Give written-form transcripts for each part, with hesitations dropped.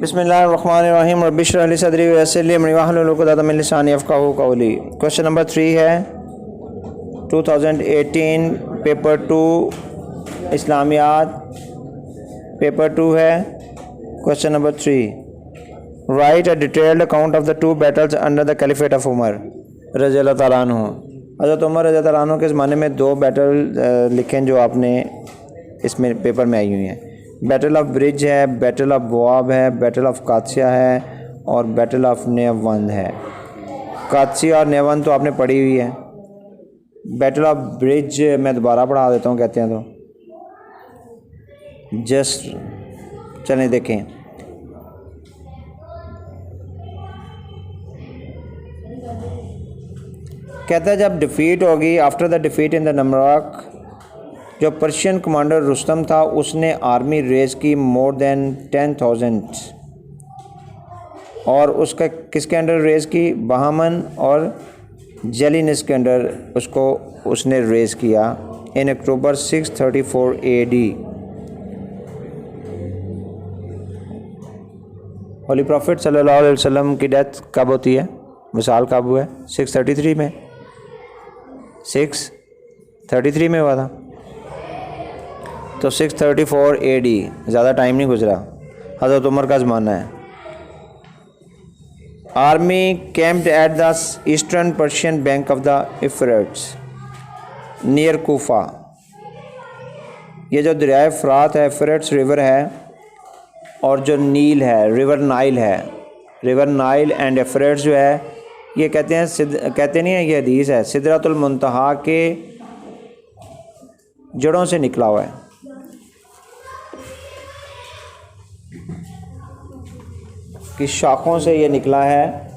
बिस्मिल्लाहिर्रहमानिर्रहीम रब्बि इश्रह ली सदरी वयस्सिर ली अमरी वाहलुल उक़दतम मिन लिसानी यफ़क़हू क़ौली। क्वेश्चन नंबर 3 है 2018 पेपर 2 इस्लामियात पेपर 2 है। Question number 3, write a detailed account of the 2 battles under the caliphate of Umar रज़ियल्लाहु तआला अन्हु। हज़रत उमर रज़ियल्लाहु तआला अन्हु के ज़माने में 2 बैटल लिखें जो आपने इसमें पेपर में आई हुई हैं। बैटल ऑफ ब्रिज है, बैटल ऑफ बुआब है, बैटल ऑफ कादसिया है और बैटल ऑफ नेवंद है। कादसिया और नेवंद तो आपने पढ़ी हुई है। बैटल ऑफ ब्रिज मैं दोबारा पढ़ा देता हूँ, कहते हैं तो जस्ट चलें देखें। कहता है जब डिफ़ीट होगी, after the defeat in the Namaraq, जो पर्शियन कमांडर रुस्तम था उसने आर्मी रेज की मोर देन 10,000 और उसका किसके अंडर रेज की? बहामन और जेलिनस के अंडर उसने रेज किया इन अक्टूबर 634 AD। होली प्रॉफिट सल्लल्लाहु अलैहि वसल्लम की डेथ कब होती है? विसाल कब हुआ है? 633 में, 633 में हुआ था। तो 634 AD, ज़्यादा टाइम नहीं गुजरा, हज़रत उमर का ज़माना है। Army camped at the eastern Persian bank of the Euphrates near Kufa. ये जो दरियाए फ़रात है, इफ्रेट्स रिवर है, और जो नील है, रिवर नाइल है, रिवर नाइल एंड इफ्रेट्स जो है ये कहते नहीं है, ये हदीस है, सिदरतुल मुंतहा के जड़ों से निकला हुआ है। कि शाखों से ये निकला है,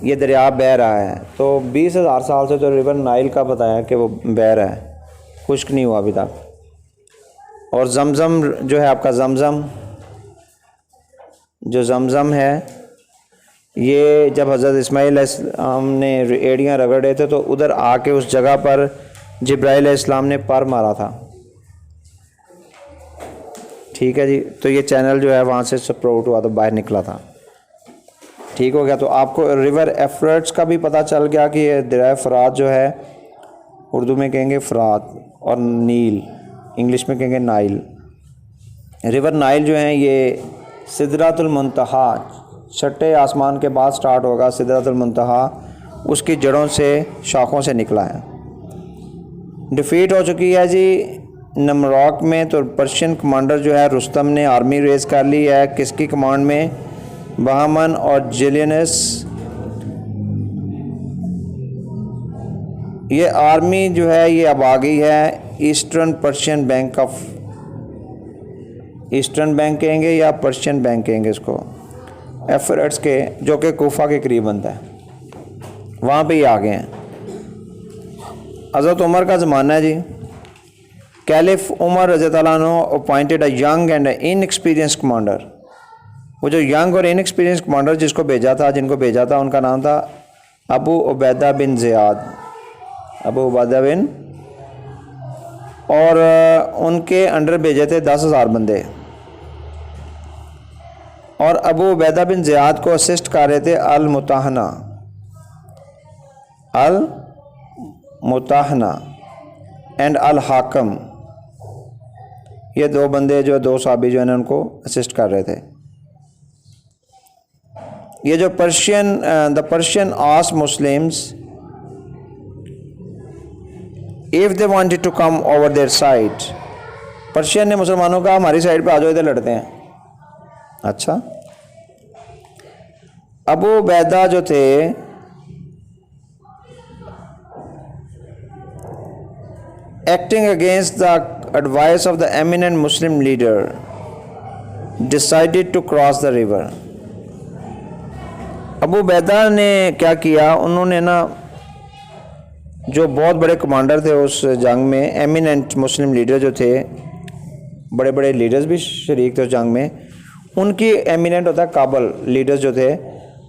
ये दरिया बह रहा है। तो 20,000 साल से तो रिवर नाइल का बताया कि वो बह रहा है, खुश्क नहीं हुआ अभी तक। और जमज़म जो है आपका, जमज़म है, ये जब हज़रत इस्माईल हमने एड़ियाँ रगड़ रहे थे तो उधर आके उस जगह पर जिब्राइल इस्लाम ने पर मारा था। ठीक है जी, तो ये चैनल जो है वहाँ से स्प्राउट हुआ, तो बाहर निकला था। ठीक हो गया। तो आपको रिवर एफ्रेट्स का भी पता चल गया कि ये दरिया फ़रात जो है, उर्दू में कहेंगे फ़रात, और नील इंग्लिश में कहेंगे नाइल। रिवर नाइल जो है ये सिदरतुल मुंतहा, छठे आसमान के बाद स्टार्ट होगा सिदरतुल मुंतहा, उसकी जड़ों से, शाखों से निकला है। डिफ़ीट हो चुकी है जी नमराक में। तो पर्शियन कमांडर जो है रुस्तम ने आर्मी रेज कर ली है, किसकी कमांड में? बहामन और जेलिनस। ये आर्मी जो है ये अब आ गई है eastern Persian bank of, eastern bank कहेंगे या पर्शियन बैंक कहेंगे इसको, एफरेट्स के, जो कि कूफा के करीब बनता है, वहाँ पे ही आ गए हैं। हज़रत उमर का ज़माना है जी। कैलिफ उमर रज़ियल्लाहु अन्हु appointed a young and inexperience commander. वो जो यंग और इनएक्सपीरियंस कमांडर जिनको भेजा था उनका नाम था अबू उबैदा बिन ज़ियाद, अबू उबैदा बिन, और उनके अंडर भेजे थे 10,000 बंदे। और अबू उबैदा बिन ज़ियाद को असिस्ट कर रहे थे अल मुताहना एंड अल हाकम। ये 2 बंदे जो 2 साहबी जो है ना उनको असिस्ट कर रहे थे। ये जो the Persian asked Muslims if they wanted to come over there side. Persian ने मुसलमानों का हमारी साइड पे आ जाओ, इधर लड़ते हैं। अच्छा, अबू उबैदा जो थे acting against the advice of the eminent Muslim leader decided to cross the river। Abu Baida ने क्या किया, उन्होंने ना, जो बहुत बड़े कमांडर थे उस जंग में, एमिनेंट मुस्लिम लीडर जो थे, बड़े बड़े लीडर्स भी शरीक थे उस जंग में, उनकी एमिनेंट होता है काबल लीडर्स जो थे,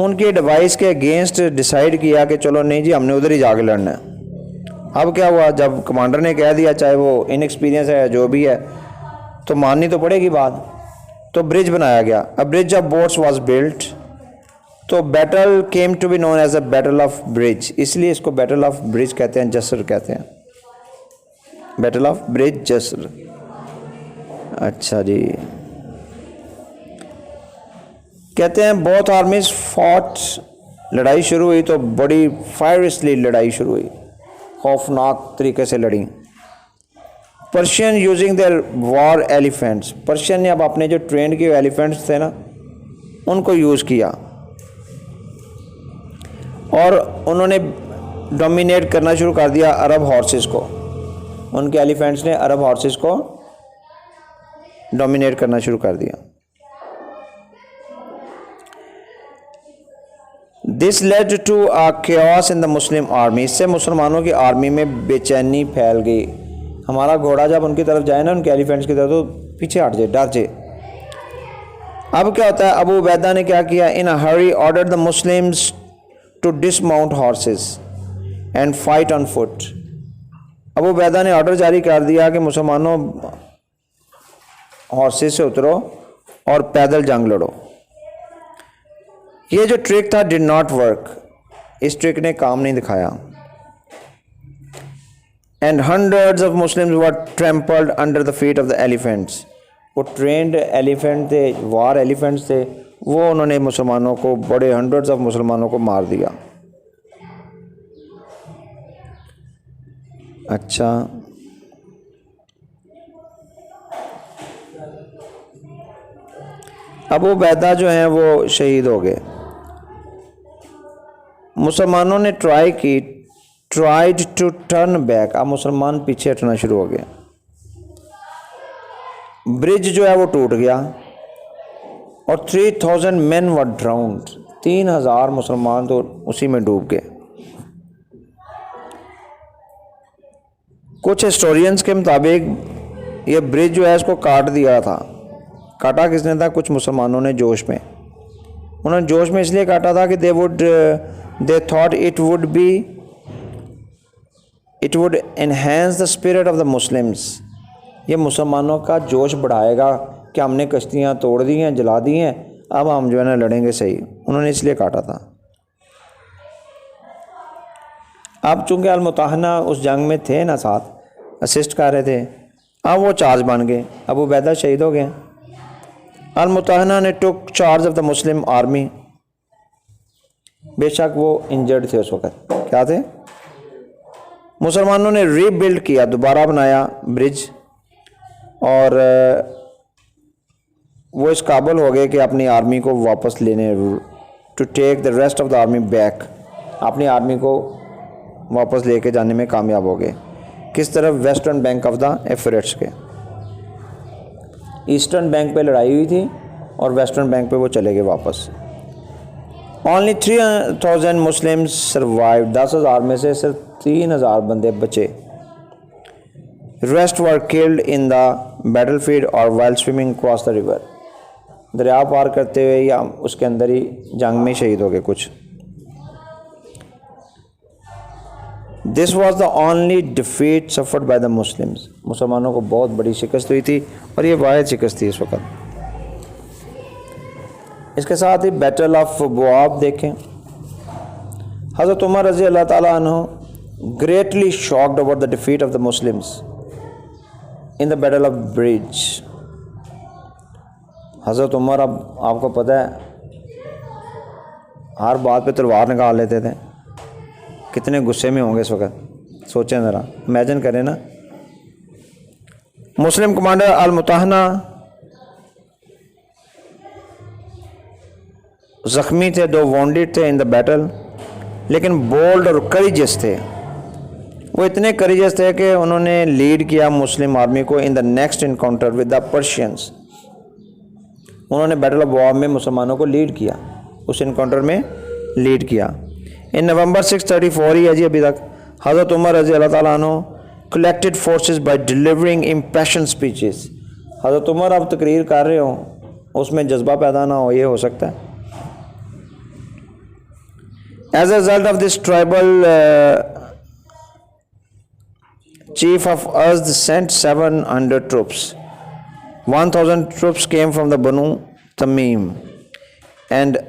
उनकी एडवाइस के अगेंस्ट डिसाइड किया कि चलो नहीं जी, हमने उधर ही जाके लड़ना है। अब क्या हुआ, जब कमांडर ने कह दिया, चाहे वो इनएक्सपीरियंस है जो भी है, तो माननी तो पड़ेगी बात। तो ब्रिज बनाया गया। A bridge of boats was built, तो battle came to be known as a battle of bridge, इसलिए इसको बैटल ऑफ ब्रिज कहते हैं, जसर कहते हैं, बैटल ऑफ ब्रिज जसर। अच्छा जी, कहते हैं बोथ आर्मीज फॉट, लड़ाई शुरू हुई तो बड़ी फायरसली लड़ाई शुरू हुई, खौफनाक तरीके से लड़ी। Persian using their war elephants, Persian ने अब अपने जो ट्रेंड किए एलिफेंट्स थे ना उनको यूज़ किया और उन्होंने डोमिनेट करना शुरू कर दिया अरब हॉर्सेस को, उनके एलिफेंट्स ने अरब हॉर्सेस को डोमिनेट करना शुरू कर दिया। This led to a chaos in the Muslim army, इससे मुसलमानों की आर्मी में बेचैनी फैल गई। हमारा घोड़ा जब उनकी तरफ जाए ना, उनके एलिफेंट्स की तरफ, तो पीछे हट जाए, डर जाए। अब क्या होता है, अबू उबैदा ने क्या किया, in a hurry ordered the Muslims to dismount horses and fight on foot. Abu Ubaida ने ऑर्डर जारी कर दिया कि मुसलमानों हॉर्सेस से उतरो और पैदल जंग लड़ो। ये जो ट्रिक था डिड नॉट वर्क, इस ट्रिक ने काम नहीं दिखाया। And hundreds of Muslims were trampled under the feet of the elephants, वो ट्रेंड एलिफेंट थे, वार एलिफेंट्स थे, वो उन्होंने मुसलमानों को, बड़े हंड्रेड्स ऑफ मुसलमानों को मार दिया। अच्छा, अबू उबैदा जो हैं वो शहीद हो गए। मुसलमानों ने ट्राइड टू टर्न बैक, अब मुसलमान पीछे हटना शुरू हो गए। ब्रिज जो है वो टूट गया और 3000 मेन वर ड्राउंड, 3000 मुसलमान तो उसी में डूब गए। कुछ हिस्टोरियंस के मुताबिक ये ब्रिज जो है इसको काट दिया था। काटा किसने था, कुछ मुसलमानों ने जोश में, उन्होंने जोश में इसलिए काटा था कि they thought it would enhance the spirit of the Muslims, ये मुसलमानों का जोश बढ़ाएगा कि हमने कश्तियाँ तोड़ दी हैं, जला दी हैं, अब हम जो है ना लड़ेंगे सही, उन्होंने इसलिए काटा था। अब चूँकि अल-मुताहना उस जंग में थे ना, साथ असिस्ट कर रहे थे, अब वो चार्ज बन गए, अबू उबैदा शहीद हो गए। अल-मुताहना ने टुक charge of the Muslim army, बेशक वो इंजर्ड थे उस वक़्त, क्या थे, मुसलमानों ने रीबिल्ड किया, दोबारा बनाया ब्रिज, और वो इस काबिल हो गए कि अपनी आर्मी को वापस लेने, to take the rest of the army back, अपनी आर्मी को वापस लेके जाने में कामयाब हो गए। किस तरफ, वेस्टर्न बैंक ऑफ द एफरेट्स के, ईस्टर्न बैंक पे लड़ाई हुई थी और वेस्टर्न बैंक पे वो चले गए वापस। ओनली 3000 मुस्लिम्स सर्वाइव, 10,000 में से सिर्फ 3000 बंदे बचे। Rest were killed in the battle field और while swimming cross the river, दरिया पार करते हुए या उसके अंदर ही जंग में शहीद हो गए कुछ। This was the only defeat suffered by the Muslims, मुसलमानों को बहुत बड़ी शिकस्त हुई थी और ये वाहिद शिकस्त थी इस वक्त। इसके साथ ही बैटल ऑफ बुआब देखें। हज़रत उमर रज़ी अल्लाह ताला अन्हु greatly shocked over the defeat of the Muslims in the battle of bridge. हज़रत उमर, अब आपको पता है, हर बात पे तलवार निकाल लेते थे, कितने गुस्से में होंगे इस वक्त, सोचें ज़रा, इमेजिन करें ना। मुस्लिम कमांडर अल-मुताहना ज़ख्मी थे, 2 वॉन्डेड थे इन द बैटल, लेकिन बोल्ड और करेजियस थे। वो इतने करेजियस थे कि उन्होंने लीड किया मुस्लिम आर्मी को in the next encounter with the Persians. उन्होंने बैटल ऑफ बुआब में मुसलमानों को लीड किया, उस इनकाउंटर में लीड किया। इन नवंबर 634 ही है जी अभी तक, हज़रत उमर रज़ी अल्लाह ताला अन्हु collected forces by delivering impression speeches. हज़रत उमर अब तकरीर कर रहे हो, उसमें जज्बा पैदा ना हो, ये हो सकता है। As a result of this tribal chief of Azd sent 700 troops 1000 troops came from the Banu Tamim, and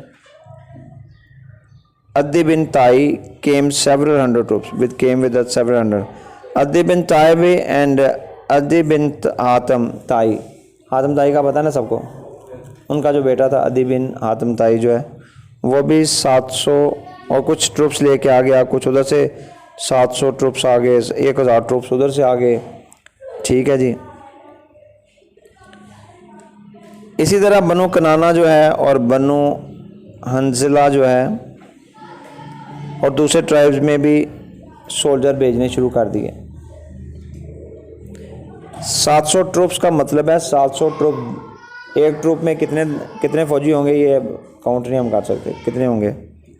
Adi bin Tai came several hundred troops. Came with that several hundred. Adi bin Taibi and Adi bin Hatam Tai. हातम ताई का पता ना सबको, उनका जो बेटा था अदी बिन हातम ताई जो है वो भी 700 और कुछ ट्रूप्स लेके आ गया, कुछ उधर से 700 ट्रूप्स आ गए, 1000 ट्रूप्स उधर से आ गए। ठीक है जी। इसी तरह बनु कनाना जो है और बनु हंजिला जो है और दूसरे ट्राइब्स में भी सोल्जर भेजने शुरू कर दिए। 700 ट्रूप्स का मतलब है 700 ट्रूप, एक ट्रूप में कितने कितने फौजी होंगे ये काउंट नहीं हम कर सकते, कितने होंगे,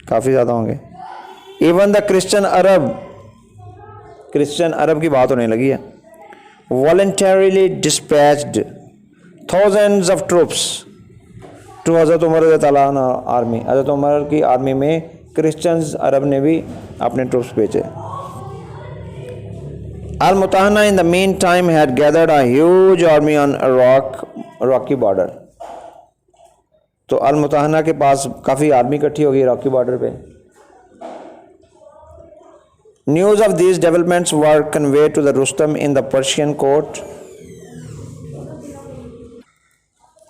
काफ़ी ज़्यादा होंगे। इवन द क्रिश्चियन अरब की बात होने लगी है। Voluntarily dispatched thousands of troops to हज़रत उमर रज़ियल्लाहु अन्हु आर्मी। हज़रत उमर की आर्मी में क्रिश्चियंस अरब ने भी अपने ट्रूप्स भेजे। Al-Mutahana in the meantime had gathered a huge army on a rocky border. तो अल-मुताहना के पास काफ़ी आर्मी इकट्ठी हो गई रॉकी बॉर्डर पे। News of these developments were conveyed to the Rustam in the Persian court.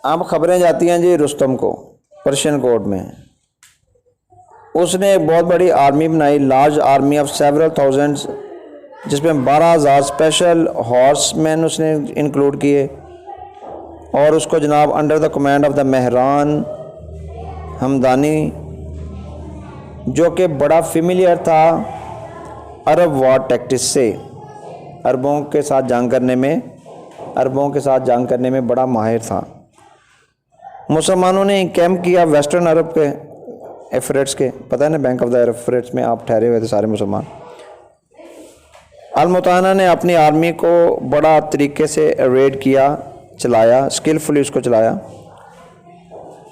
अब खबरें जाती हैं जी रुस्तम को पर्शियन कोर्ट में। उसने एक बहुत बड़ी आर्मी बनाई, large army of several thousands, जिसमें 12,000 स्पेशल हॉर्समैन उसने इंक्लूड किए और उसको जनाब under the command of the Mehran Hamdani, जो कि बड़ा फेमिलियर था अरब वॉर टैक्टिक्स से, अरबों के साथ जंग करने में बड़ा माहिर था। मुसलमानों ने कैंप किया वेस्टर्न अरब के एफरेट्स के, पता है ना, बैंक ऑफ द एफरेट्स में आप ठहरे हुए थे सारे मुसलमान। अल-मुताहना ने अपनी आर्मी को बड़ा तरीके से रेड किया, चलाया, स्किलफुली उसको चलाया।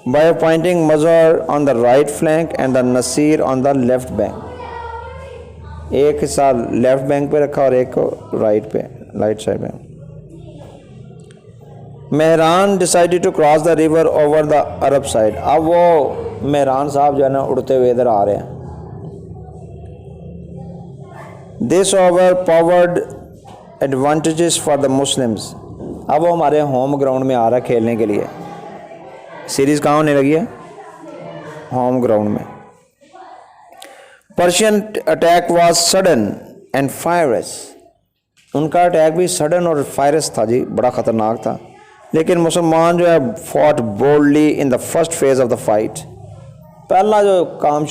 By appointing Mazar on the right flank and the Nasir on the left bank. एक हिस्सा लेफ्ट बैंक पे रखा और एक को राइट साइड में। Mehran decided to cross the river over the Arab side. अब वो मेहरान साहब जो है ना उड़ते हुए इधर आ रहे हैं। This over powered advantages for the Muslims. अब वो हमारे होम ग्राउंड में आ रहा है खेलने के लिए। सीरीज़ कहाँ होने लगी है? होम ग्राउंड में। Persian attack was sudden and fierce. उनका अटैक भी सडन और फायरस था जी, बड़ा ख़तरनाक था। लेकिन मुसलमान जो है fought boldly in the first phase of the fight. पहला जो काम